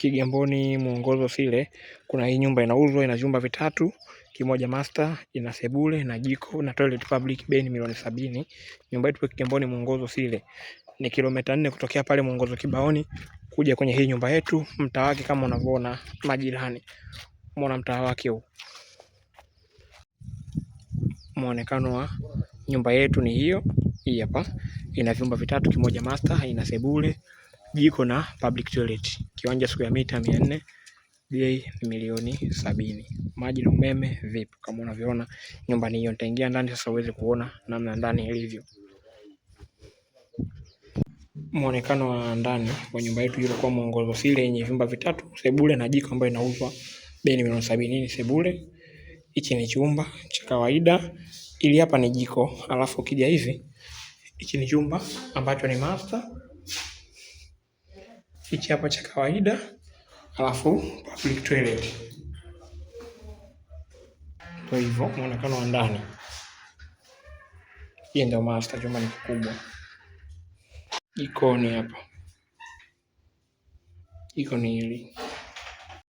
Kigamboni Mwongozo Sile kuna hii nyumba inauzwa, ina vyumba vitatu, kimoja master, ina sebule na jiko na toilet public, bei ni milioni 70. Nyumba yetu Kigamboni Mwongozo Sile ni kilomita 4 kutokea pale Mwongozo Kibaoni kuja kwenye hii nyumba yetu. Mtaa wake kama unavyoona majirani, umeona mtaa wake huu. Muonekano wa nyumba yetu ni hiyo, hii hapa. Ina vyumba vitatu, kimoja master, ina sebule, jiko na public toilet. Kiwanja square mita 400, bei milioni 70. Maji na umeme vipo kama unavyoona. Nyumba ni hiyo, nitaingia ndani sasa uweze kuona namna ndani ilivyo. Muonekano wa ndani wa nyumba yetu ile kwa Mwongozo Sile yenye vyumba vitatu, sebule na jiko ambayo inauzwa, bei ni milioni 70. Ni sebule, hichi ni chumba cha kawaida, ili hapa ni jiko, alafu ukija hivi hichi ni chumba ambacho ni master, hichi hapa cha kawaida, alafu public toilet. Kwa hivyo muonekano wa ndani, hii ndio master, chumba ni kikubwa. Jikoni hapa, jiko ni hili.